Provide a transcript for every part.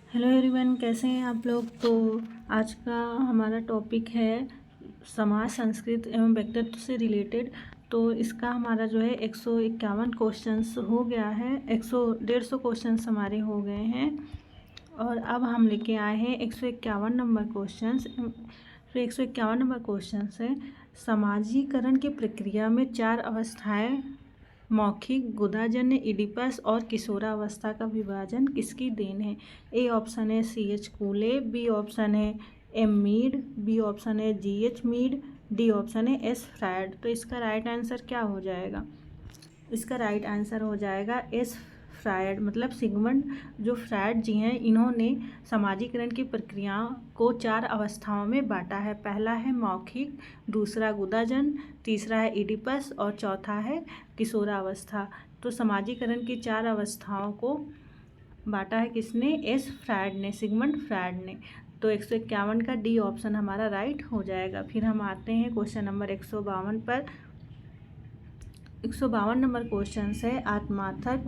Hello everyone, कैसे हैं आप लोग। तो आज का हमारा टॉपिक है समाज, संस्कृत एवं व्यक्तित्व से रिलेटेड। तो इसका हमारा जो है 151 क्वेश्चंस हो गया है। 150 क्वेश्चंस हमारे हो गए हैं और अब हम लेके आए हैं 151 नंबर क्वेश्चंस। तो 151 नंबर क्वेश्चंस है, समाजीकरण की प्रक्रिया में 4 अवस्थाएं मौखिक, गुदाजन्य, इडिपस और किशोरावस्था का विभाजन किसकी देन है। ए ऑप्शन है C.H. कूले, बी ऑप्शन है M. मीड, बी ऑप्शन है G.H. मीड, डी ऑप्शन है S. फ्रायड। तो इसका राइट आंसर क्या हो जाएगा? इसका राइट आंसर हो जाएगा S. फ्रायड। मतलब सिगमंड जो फ्रायड जी हैं, इन्होंने समाजीकरण की प्रक्रिया को 4 अवस्थाओं में बांटा है। पहला है मौखिक, दूसरा गुदाजन, तीसरा है इडिपस और चौथा है किशोरावस्था। तो समाजीकरण की 4 अवस्थाओं को बांटा है किसने? S. फ्रायड ने, सिगमंड फ्रायड ने। तो 151 का डी ऑप्शन हमारा राइट हो जाएगा। फिर हम आते हैं क्वेश्चन नंबर 152 पर। 152 नंबर क्वेश्चन है, आत्मार्थक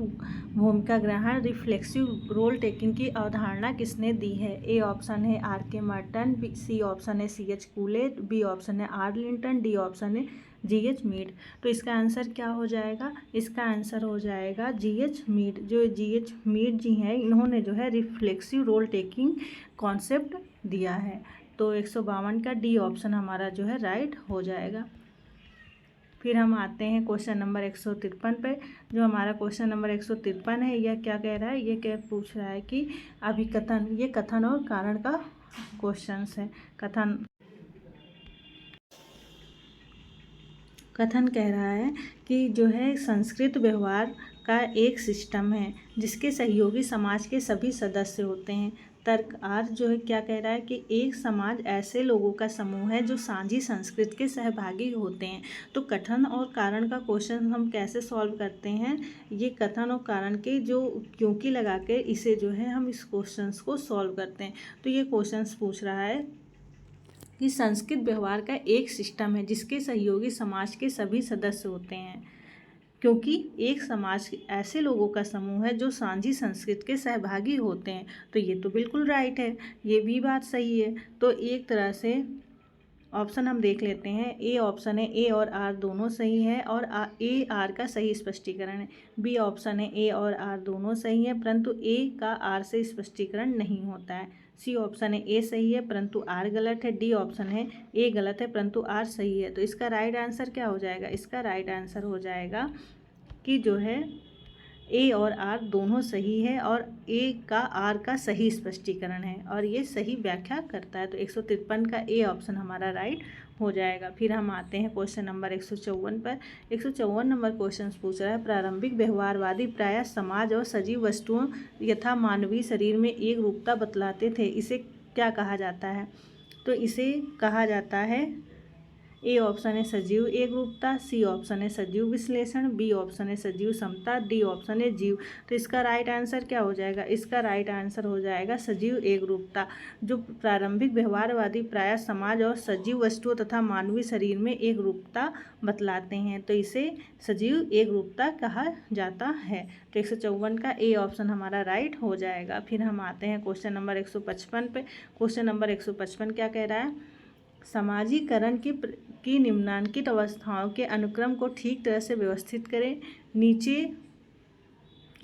भूमिका ग्रहण, रिफ्लेक्सिव रोल टेकिंग की अवधारणा किसने दी है। ए ऑप्शन है R.K. मर्टन, सी ऑप्शन है C.H. कूले, बी ऑप्शन है R. लिंटन, डी ऑप्शन है G.H. मीड। तो इसका आंसर क्या हो जाएगा? इसका आंसर हो जाएगा G.H. मीड। जो G.H. मीड जी हैं, इन्होंने जो है रिफ्लेक्सिव रोल टेकिंग कॉन्सेप्ट दिया है। तो 152 का डी ऑप्शन हमारा जो है राइट हो जाएगा। फिर हम आते हैं क्वेश्चन नंबर 153 पे। जो हमारा क्वेश्चन नंबर 153 है, यह क्या कह रहा है? ये क्या पूछ रहा है कि अभिकथन, ये कथन और कारण का क्वेश्चन है। कथन कह रहा है कि जो है संस्कृत व्यवहार का एक सिस्टम है जिसके सहयोगी समाज के सभी सदस्य होते हैं। तर्क आर जो है क्या कह रहा है कि एक समाज ऐसे लोगों का समूह है जो साझी संस्कृत के सहभागी होते हैं। तो कथन और कारण का क्वेश्चन हम कैसे सॉल्व करते हैं? ये कथन और कारण के जो क्योंकि लगा के इसे जो है हम इस क्वेश्चन को सॉल्व करते हैं। तो ये क्वेश्चन पूछ रहा है कि संस्कृत व्यवहार का एक सिस्टम है जिसके सहयोगी समाज के सभी सदस्य होते हैं, क्योंकि एक समाज ऐसे लोगों का समूह है जो साझी संस्कृत के सहभागी होते हैं। तो ये तो बिल्कुल राइट है, ये भी बात सही है। तो एक तरह से ऑप्शन हम देख लेते हैं। ए ऑप्शन है ए और आर दोनों सही है और ए आर का सही स्पष्टीकरण है। बी ऑप्शन है ए और आर दोनों सही है परंतु ए का आर से स्पष्टीकरण नहीं होता है। सी ऑप्शन है ए सही है परंतु आर गलत है। डी ऑप्शन है ए गलत है परंतु आर सही है। तो इसका राइट आंसर क्या हो जाएगा? इसका राइट आंसर हो जाएगा कि जो है ए और आर दोनों सही है और ए का आर का सही स्पष्टीकरण है और ये सही व्याख्या करता है। तो 153 का ए ऑप्शन हमारा राइट हो जाएगा। फिर हम आते हैं क्वेश्चन नंबर 154 पर। 154 नंबर क्वेश्चन पूछ रहा है, प्रारंभिक व्यवहारवादी प्रायः समाज और सजीव वस्तुओं यथा मानवीय शरीर में एक रूपता बतलाते थे, इसे क्या कहा जाता है? तो इसे कहा जाता है, ए ऑप्शन है सजीव एकरूपता, सी ऑप्शन है सजीव विश्लेषण, बी ऑप्शन है सजीव समता, डी ऑप्शन है जीव। तो इसका राइट आंसर क्या हो जाएगा? इसका राइट आंसर हो जाएगा सजीव एकरूपता। जो प्रारंभिक व्यवहारवादी प्रायः समाज और सजीव वस्तुओं तथा मानवीय शरीर में एक रूपता बतलाते हैं, तो इसे सजीव एकरूपता कहा जाता है। तो 154 का ए ऑप्शन हमारा राइट हो जाएगा। फिर हम आते हैं क्वेश्चन नंबर 155 पे। क्वेश्चन नंबर 155 क्या कह रहा है? समाजीकरण की निम्नांकित अवस्थाओं के अनुक्रम को ठीक तरह से व्यवस्थित करें। नीचे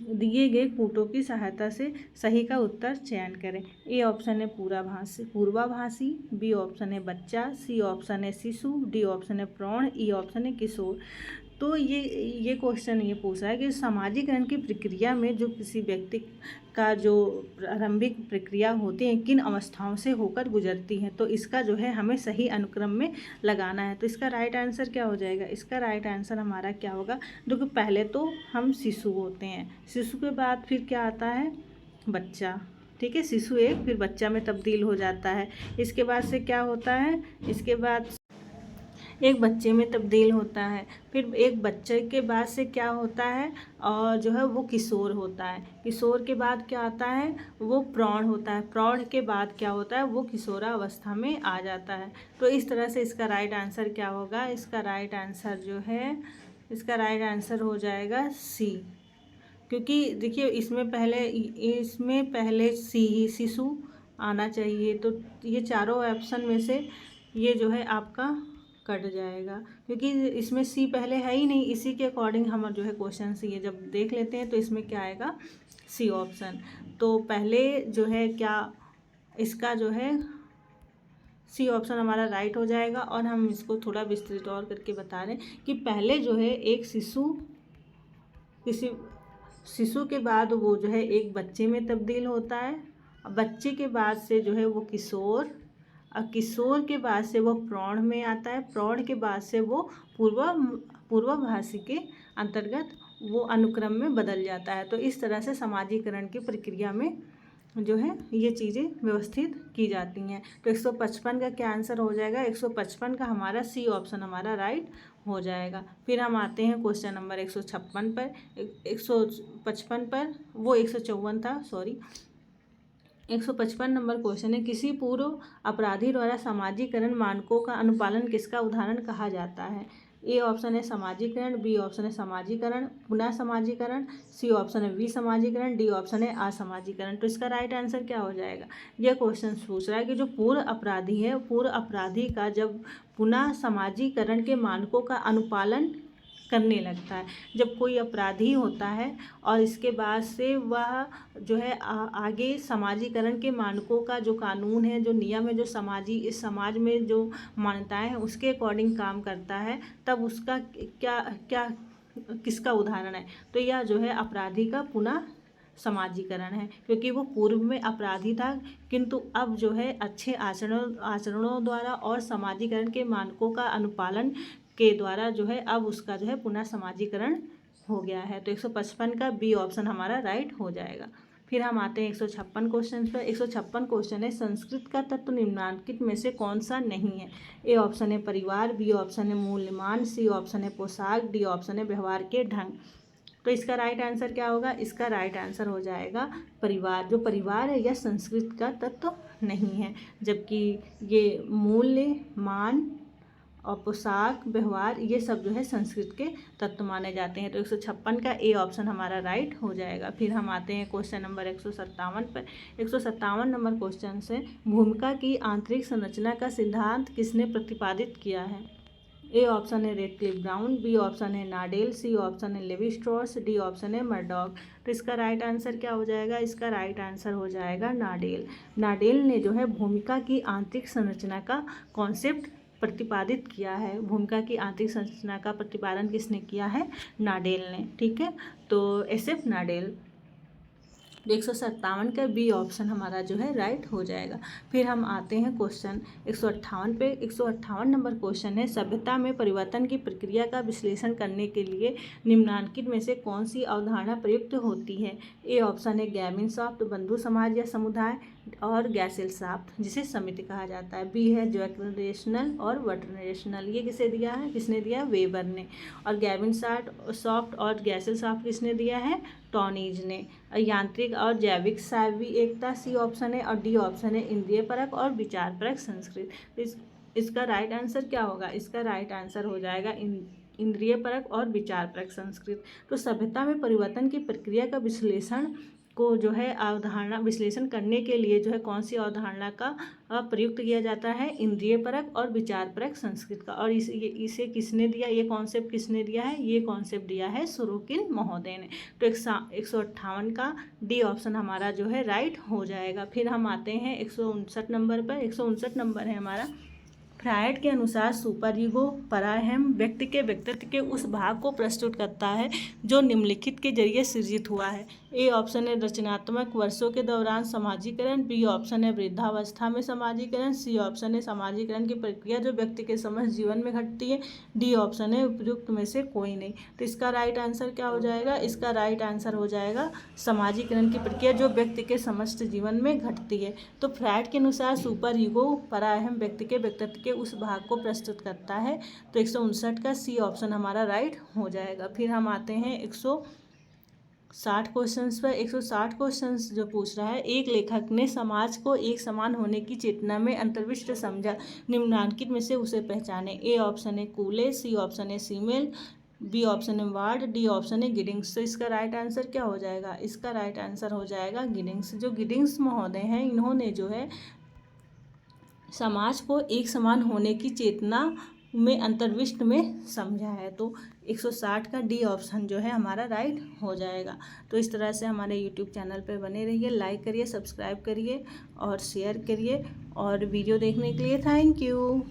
दिए गए कूटों की सहायता से सही का उत्तर चयन करें। ए ऑप्शन है पूर्वाभासी, बी ऑप्शन है बच्चा, सी ऑप्शन है शिशु, डी ऑप्शन है प्रौढ़, ई ऑप्शन है किशोर। तो ये क्वेश्चन ये पूछ रहा है कि समाजीकरण की प्रक्रिया में जो किसी व्यक्ति का जो प्रारंभिक प्रक्रिया होती है किन अवस्थाओं से होकर गुजरती है, तो इसका जो है हमें सही अनुक्रम में लगाना है। तो इसका राइट आंसर क्या हो जाएगा? इसका राइट आंसर हमारा क्या होगा? देखो पहले तो हम शिशु होते हैं, शिशु के बाद फिर क्या आता है? बच्चा। ठीक है, शिशु एक फिर बच्चा में तब्दील हो जाता है। इसके बाद से क्या होता है? इसके बाद एक बच्चे में तब्दील होता है। फिर एक बच्चे के बाद से क्या होता है? और जो है वो किशोर होता है। किशोर के बाद क्या आता है? वो प्रौढ़ होता है। प्रौढ़ के बाद क्या होता है? वो किशोरावस्था में आ जाता है। तो इस तरह से इसका राइट आंसर क्या होगा? इसका राइट आंसर जो है, इसका राइट आंसर हो जाएगा सी। क्योंकि देखिए इसमें पहले शिशु आना चाहिए, तो ये चारों ऑप्शन में से ये जो है आपका कट जाएगा, क्योंकि इसमें सी पहले है ही नहीं। इसी के अकॉर्डिंग हम जो है क्वेश्चन ये जब देख लेते हैं तो इसमें क्या आएगा, सी ऑप्शन। तो पहले जो है क्या इसका जो है सी ऑप्शन हमारा राइट हो जाएगा। और हम इसको थोड़ा विस्तृत और करके बता रहे हैं कि पहले जो है एक किसी शिशु के बाद वो जो है एक बच्चे में तब्दील होता है, और बच्चे के बाद से जो है वो किशोर, और किशोर के बाद से वो प्रौढ़ में आता है, प्रौढ़ के बाद से वो पूर्वाभासी के अंतर्गत वो अनुक्रम में बदल जाता है। तो इस तरह से समाजीकरण की प्रक्रिया में जो है ये चीज़ें व्यवस्थित की जाती हैं। तो 155 का क्या आंसर हो जाएगा, 155 का हमारा सी ऑप्शन हमारा राइट हो जाएगा। फिर हम आते हैं क्वेश्चन नंबर 156 पर, 155 पर, वो 154 था, सॉरी। 155 नंबर क्वेश्चन है, किसी पूर्व अपराधी द्वारा समाजीकरण मानकों का अनुपालन किसका उदाहरण कहा जाता है। ए ऑप्शन है समाजीकरण, बी ऑप्शन है समाजीकरण पुनः समाजीकरण, सी ऑप्शन है विसमाजीकरण, डी ऑप्शन है असमाजीकरण। तो इसका राइट आंसर क्या हो जाएगा। यह क्वेश्चन पूछ रहा है कि जो पूर्व अपराधी है, पूर्व अपराधी का जब पुनः समाजीकरण के मानकों का अनुपालन करने लगता है, जब कोई अपराधी होता है और इसके बाद से वह जो है आगे समाजीकरण के मानकों का जो कानून है, जो नियम है, जो इस समाज में जो मान्यताएं हैं उसके अकॉर्डिंग काम करता है, तब उसका क्या किसका उदाहरण है। तो यह जो है अपराधी का पुनः समाजीकरण है, क्योंकि वो पूर्व में अपराधी था किंतु अब जो है अच्छे आचरणों द्वारा और समाजीकरण के मानकों का अनुपालन के द्वारा जो है अब उसका जो है पुनः समाजीकरण हो गया है। तो 155 का बी ऑप्शन हमारा राइट हो जाएगा। फिर हम आते हैं 156 क्वेश्चन पर। 156 क्वेश्चन है, संस्कृत का तत्व निम्नलिखित में से कौन सा नहीं है। ए ऑप्शन है परिवार, बी ऑप्शन है मूल्यमान, सी ऑप्शन है पोशाक, डी ऑप्शन है व्यवहार के ढंग। तो इसका राइट आंसर क्या होगा, इसका राइट आंसर हो जाएगा परिवार। जो परिवार है यह संस्कृत का तत्व नहीं है, जबकि ये मूल्य, मान और पोशाक, व्यवहार, ये सब जो है संस्कृत के तत्व माने जाते हैं। तो 156 का ए ऑप्शन हमारा राइट हो जाएगा। फिर हम आते हैं क्वेश्चन नंबर 157 पर। 157 नंबर क्वेश्चन से, भूमिका की आंतरिक संरचना का सिद्धांत किसने प्रतिपादित किया है। ए ऑप्शन है रेडक्लिफ ब्राउन, बी ऑप्शन है नाडेल, सी ऑप्शन है लेवी स्ट्रॉस, डी ऑप्शन है मर्डॉक। तो इसका राइट आंसर क्या हो जाएगा, इसका राइट आंसर हो जाएगा नाडेल। नाडेल ने जो है भूमिका की आंतरिक संरचना का कॉन्सेप्ट प्रतिपादित किया है। भूमिका की आंतरिक संरचना का प्रतिपादन किसने किया है, नाडेल ने। ठीक है, तो SF नाडेल। 157 का बी ऑप्शन हमारा जो है राइट हो जाएगा। फिर हम आते हैं क्वेश्चन 158 पे। 158 नंबर क्वेश्चन है, सभ्यता में परिवर्तन की प्रक्रिया का विश्लेषण करने के लिए निम्नलिखित में से कौन सी अवधारणा प्रयुक्त होती है। ए ऑप्शन है गैमिनशाफ्ट, बंधु समाज या समुदाय, और गैसेलशाफ्ट जिसे समिति कहा जाता है। बी है ज्वेक्रेशनल और वर्टनेशनल, ये किसे दिया है, किसने दिया, वेबर ने। और गैमिनशाफ्ट और गैसेलशाफ्ट किसने दिया है, टॉनीज ने। यांत्रिक और जैविक सावी एकता, सी ऑप्शन है। और डी ऑप्शन है इंद्रिय परक और विचार परक संस्कृत। इसका राइट आंसर क्या होगा, इसका राइट आंसर हो जाएगा इंद्रिय परक और विचार परक संस्कृत। तो सभ्यता में परिवर्तन की प्रक्रिया का विश्लेषण को जो है अवधारणा विश्लेषण करने के लिए जो है कौन सी अवधारणा का प्रयुक्त किया जाता है, इंद्रिय परक और विचार परक संस्कृत का। और इसे किसने दिया, ये कॉन्सेप्ट किसने दिया है, ये कॉन्सेप्ट दिया है सोरोकिन महोदय ने। तो 158 का डी ऑप्शन हमारा जो है राइट हो जाएगा। फिर हम आते हैं 159 नंबर पर। 159 नंबर है हमारा, फ्रायड के अनुसार सुपर ईगो पराहम व्यक्ति के व्यक्तित्व के उस भाग को प्रस्तुत करता है जो निम्नलिखित के जरिए सृजित हुआ है। ए ऑप्शन है रचनात्मक वर्षों के दौरान समाजीकरण, बी ऑप्शन है वृद्धावस्था में समाजीकरण, सी ऑप्शन है समाजीकरण की प्रक्रिया जो व्यक्ति के समस्त जीवन में घटती है, डी ऑप्शन है उपयुक्त में से कोई नहीं। तो इसका राइट आंसर क्या हो जाएगा, इसका राइट आंसर हो जाएगा समाजीकरण की प्रक्रिया जो व्यक्ति के समस्त जीवन में घटती है। तो फ्रायड के अनुसार सुपर ईगो पराहम व्यक्ति के व्यक्तित्व के उस भाग को प्रस्तुत करता है। तो 159 का सी ऑप्शन हमारा राइट हो जाएगा। फिर हम आते हैं 160 क्वेश्चंस पर। 160 क्वेश्चंस जो पूछ रहा है, एक लेखक ने समाज को एक समान होने की चेतना में अंतर्विष्ट समझा, निम्नलिखित में से उसे पहचाने। ए ऑप्शन है कूले, सी ऑप्शन है सीमेल, बी ऑप्शन है वार्ड, डी ऑप्शन है गिडिंग्स। तो इसका राइट आंसर क्या हो जाएगा? इसका राइट आंसर हो जाएगा गिडिंग्स। जो गिडिंग्स महोदय हैं, इन्होंने जो है समाज को एक समान होने की चेतना में अंतर्विष्ट में समझा है। तो 160 का डी ऑप्शन जो है हमारा राइट हो जाएगा। तो इस तरह से हमारे यूट्यूब चैनल पे बने रहिए, लाइक करिए, सब्सक्राइब करिए और शेयर करिए। और वीडियो देखने के लिए थैंक यू।